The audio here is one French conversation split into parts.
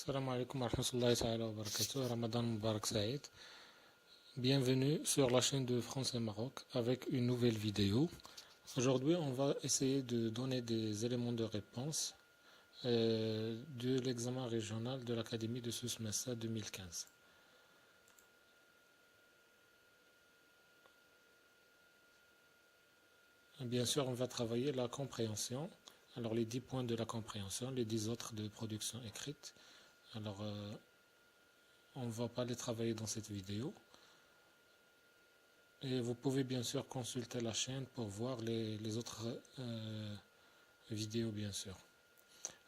Salam alaikum wa rahmatullahi ta'ala wa barakatuh. Ramadan Mubarak Saïd. Bienvenue sur la chaîne de France et Maroc avec une nouvelle vidéo. Aujourd'hui, on va essayer de donner des éléments de réponse de l'examen régional de l'Académie de Souss-Massa 2015. Bien sûr, on va travailler la compréhension. Alors, les 10 points de la compréhension, les 10 autres de production écrite. Alors, on ne va pas les travailler dans cette vidéo. Et vous pouvez bien sûr consulter la chaîne pour voir les autres vidéos, bien sûr.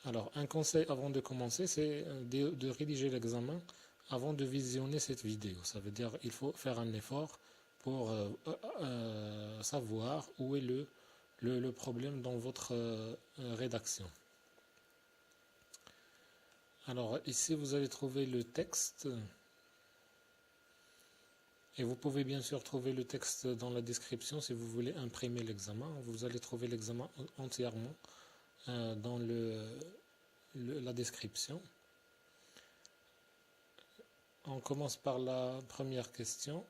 Alors, un conseil avant de commencer, c'est de rédiger l'examen avant de visionner cette vidéo. Ça veut dire qu'il faut faire un effort pour savoir où est le problème dans votre rédaction. Alors, ici, vous allez trouver le texte. Et vous pouvez bien sûr trouver le texte dans la description si vous voulez imprimer l'examen. Vous allez trouver l'examen entièrement dans la description. On commence par la première question.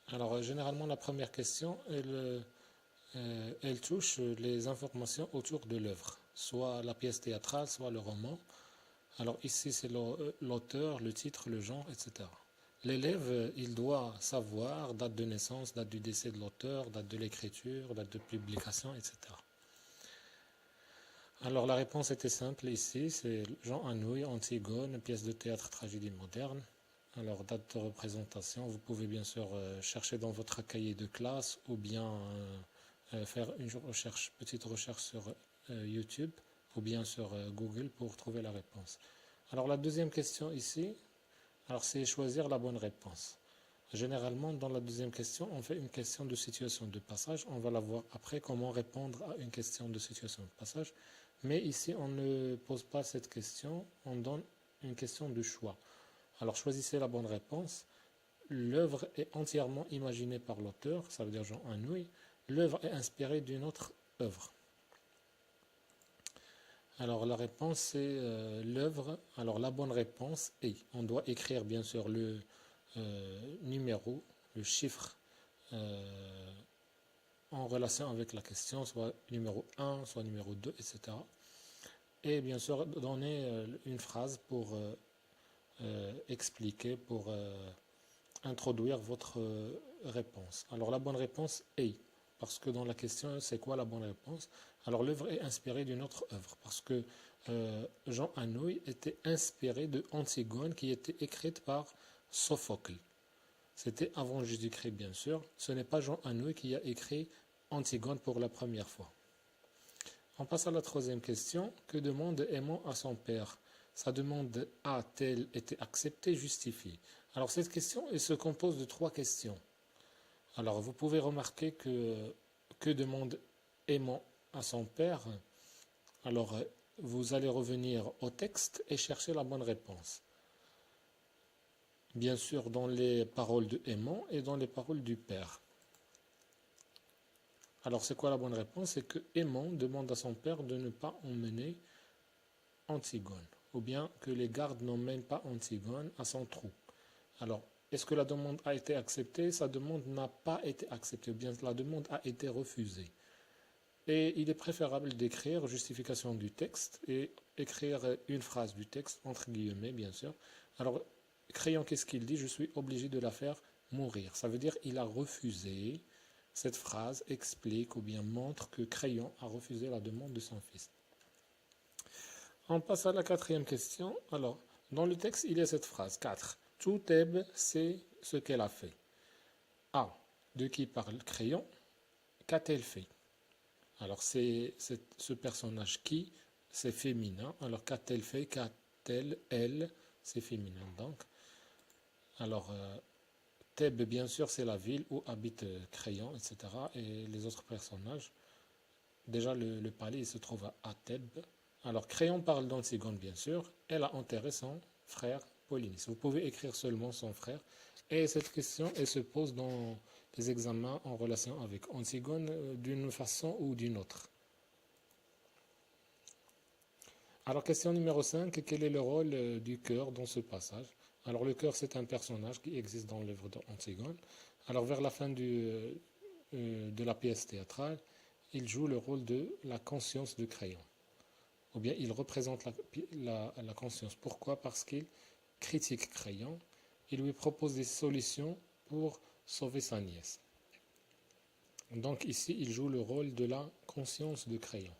Alors, généralement, la première question, elle touche les informations autour de l'œuvre, soit la pièce théâtrale, soit le roman. Alors ici, c'est l'auteur, le titre, le genre, etc. L'élève, il doit savoir date de naissance, date du décès de l'auteur, date de l'écriture, date de publication, etc. Alors la réponse était simple ici, c'est Jean Anouilh, Antigone, pièce de théâtre, tragédie moderne. Alors date de représentation, vous pouvez bien sûr chercher dans votre cahier de classe ou bien faire une petite recherche sur YouTube ou bien sur Google pour trouver la réponse. Alors la deuxième question ici, alors c'est choisir la bonne réponse. Généralement, dans la deuxième question, on fait une question de situation de passage. On va la voir après, comment répondre à une question de situation de passage. Mais ici, on ne pose pas cette question, on donne une question de choix. Alors choisissez la bonne réponse. L'œuvre est entièrement imaginée par l'auteur, ça veut dire Jean Anouilh. L'œuvre est inspirée d'une autre œuvre. Alors la réponse c'est l'œuvre. Alors la bonne réponse est, on doit écrire bien sûr le numéro, le chiffre en relation avec la question, soit numéro 1, soit numéro 2, etc. Et bien sûr donner une phrase pour expliquer, pour introduire votre réponse. Alors la bonne réponse est, parce que dans la question c'est quoi la bonne réponse? Alors l'œuvre est inspirée d'une autre œuvre, parce que Jean Anouilh était inspiré de Antigone qui était écrite par Sophocle. C'était avant Jésus-Christ bien sûr, ce n'est pas Jean Anouilh qui a écrit Antigone pour la première fois. On passe à la troisième question. Que demande Aimant à son père? Sa demande a-t-elle été acceptée, justifiée? Alors cette question elle se compose de 3 questions. Alors vous pouvez remarquer que demande Aimant à son père? Alors vous allez revenir au texte et chercher la bonne réponse. Bien sûr dans les paroles de Aimant et dans les paroles du père. Alors c'est quoi la bonne réponse? C'est que Aimant demande à son père de ne pas emmener Antigone, ou bien que les gardes n'emmènent pas Antigone à son trou. Alors, est-ce que la demande a été acceptée? Sa demande n'a pas été acceptée, ou bien la demande a été refusée. Et il est préférable d'écrire justification du texte et écrire une phrase du texte, entre guillemets, bien sûr. Alors, Crayon, qu'est-ce qu'il dit? Je suis obligé de la faire mourir. Ça veut dire qu'il a refusé. Cette phrase explique ou bien montre que Crayon a refusé la demande de son fils. On passe à la 4e question. Alors, dans le texte, il y a cette phrase 4. Tout Thèbes sait ce qu'elle a fait. A. De qui parle Crayon? Qu'a-t-elle fait? Alors, c'est ce personnage qui, c'est féminin. Alors, qu'a-t-elle fait? Qu'a-t-elle, elle, c'est féminin. Donc, alors, Thèbes, bien sûr, c'est la ville où habite Crayon, etc. Et les autres personnages. Déjà, le palais, il se trouve à Thèbes. Alors, Crayon parle d'Antigone, bien sûr. Elle a enterré son frère Polynice. Vous pouvez écrire seulement son frère. Et cette question, elle se pose dans les examens en relation avec Antigone d'une façon ou d'une autre. Alors, question numéro 5, quel est le rôle du cœur dans ce passage? Alors, le cœur, c'est un personnage qui existe dans l'œuvre d'Antigone. Alors, vers la fin de la pièce théâtrale, il joue le rôle de la conscience de Créon. Ou bien, il représente la conscience. Pourquoi? Parce qu'il critique Créon. Il lui propose des solutions pour sauver sa nièce. Donc, ici, il joue le rôle de la conscience de Créon.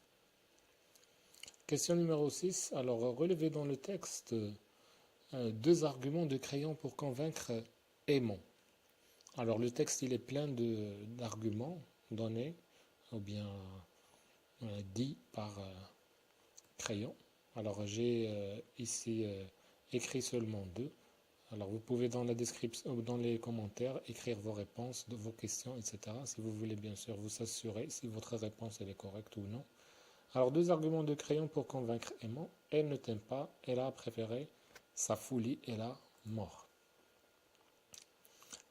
Question numéro 6. Alors, relevez dans le texte deux arguments de Créon pour convaincre Aimon. Alors, le texte, il est plein d'arguments donnés, ou bien dit par Créon. Alors, j'ai ici écrit seulement deux. Alors, vous pouvez dans la description, dans les commentaires, écrire vos réponses, vos questions, etc. Si vous voulez bien sûr vous assurer si votre réponse elle est correcte ou non. Alors, deux arguments de Créon pour convaincre Aimon. Elle ne t'aime pas, elle a préféré sa folie et la mort.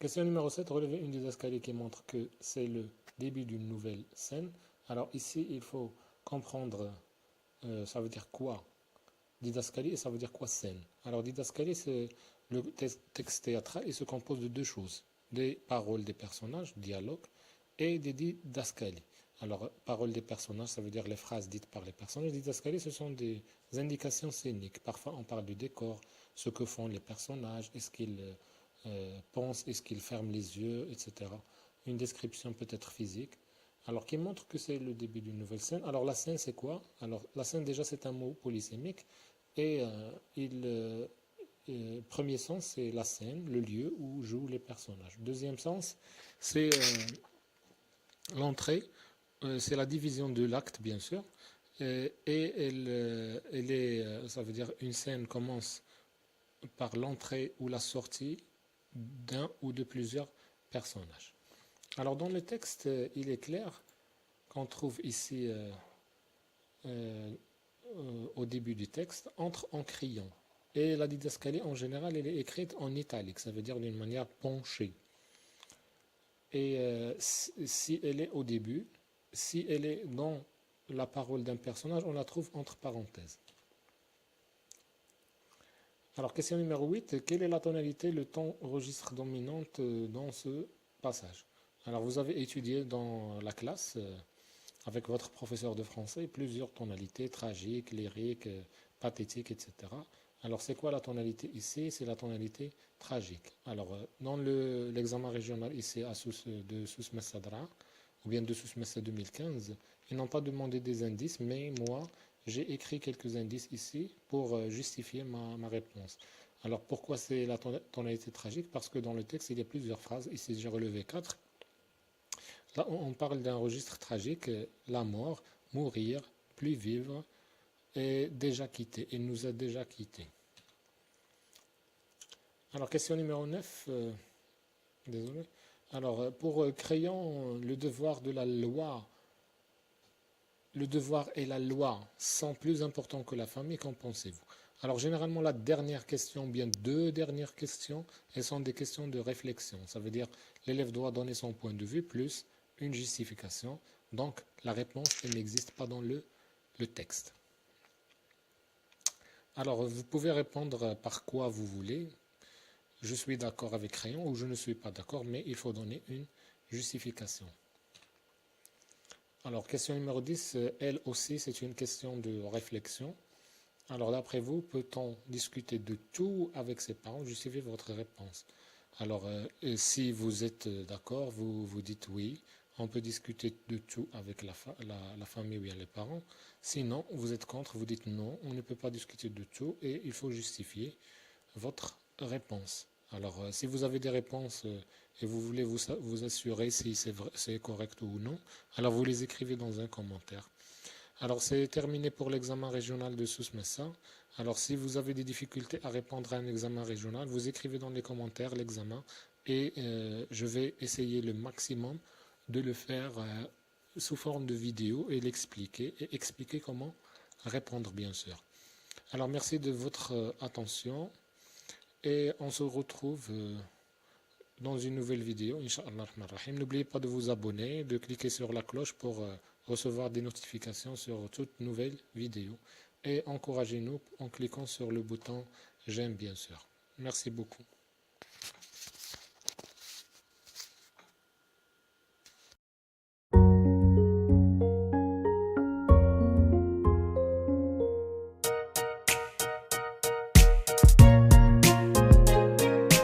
Question numéro 7. Relevez une didascalie qui montre que c'est le début d'une nouvelle scène. Alors, ici, il faut comprendre, ça veut dire quoi didascalie et ça veut dire quoi scène. Alors, didascalie, c'est le texte théâtral, il se compose de deux choses. Des paroles des personnages, dialogue, et des didascalies. Alors, paroles des personnages, ça veut dire les phrases dites par les personnages. Didascalies, ce sont des indications scéniques. Parfois, on parle du décor, ce que font les personnages, est-ce qu'ils pensent, est-ce qu'ils ferment les yeux, etc. Une description peut-être physique. Alors, qui montre que c'est le début d'une nouvelle scène. Alors, la scène, c'est quoi? Alors, la scène, déjà, c'est un mot polysémique. Et premier sens, c'est la scène, le lieu où jouent les personnages. Deuxième sens, c'est l'entrée, c'est la division de l'acte, bien sûr. Ça veut dire une scène commence par l'entrée ou la sortie d'un ou de plusieurs personnages. Alors, dans le texte, il est clair qu'on trouve ici, au début du texte, entre en criant. Et la didascalie, en général, elle est écrite en italique, ça veut dire d'une manière penchée. Et si elle est au début, si elle est dans la parole d'un personnage, on la trouve entre parenthèses. Alors, question numéro 8. Quelle est la tonalité, le ton registre dominante dans ce passage? Alors, vous avez étudié dans la classe, avec votre professeur de français, plusieurs tonalités, tragiques, lyriques, pathétiques, etc. Alors, c'est quoi la tonalité ici? C'est la tonalité tragique. Alors, dans l'examen régional ici de Souss-Messadra, ou bien de Souss-Messa 2015, ils n'ont pas demandé des indices, mais moi, j'ai écrit quelques indices ici pour justifier ma réponse. Alors, pourquoi c'est la tonalité tragique? Parce que dans le texte, il y a plusieurs phrases. Ici, j'ai relevé 4. Là, on parle d'un registre tragique, la mort, mourir, plus vivre, et déjà quitté. Il nous a déjà quittés. Alors, question numéro 9. Désolé. Alors, pour Créon, le devoir de la loi, le devoir et la loi sont plus importants que la famille, qu'en pensez-vous? Alors, généralement, la dernière question, bien deux dernières questions, elles sont des questions de réflexion. Ça veut dire l'élève doit donner son point de vue plus une justification. Donc, la réponse, elle n'existe pas dans le texte. Alors, vous pouvez répondre par quoi vous voulez. Je suis d'accord avec Créon ou je ne suis pas d'accord, mais il faut donner une justification. Alors, question numéro 10, elle aussi, c'est une question de réflexion. Alors, d'après vous, peut-on discuter de tout avec ses parents? Justifiez votre réponse. Alors, si vous êtes d'accord, vous dites oui. On peut discuter de tout avec la famille ou bien les parents. Sinon, vous êtes contre, vous dites non, on ne peut pas discuter de tout et il faut justifier votre réponse. Alors, si vous avez des réponses et vous voulez vous assurer si c'est correct ou non, alors vous les écrivez dans un commentaire. Alors, c'est terminé pour l'examen régional de Souss-Messa. Alors, si vous avez des difficultés à répondre à un examen régional, vous écrivez dans les commentaires l'examen et je vais essayer le maximum de le faire sous forme de vidéo et l'expliquer et expliquer comment répondre, bien sûr. Alors, merci de votre attention et on se retrouve dans une nouvelle vidéo, Inch'Allah. N'oubliez pas de vous abonner, de cliquer sur la cloche pour recevoir des notifications sur toute nouvelle vidéo. et encouragez-nous en cliquant sur le bouton j'aime bien sûr. Merci beaucoup.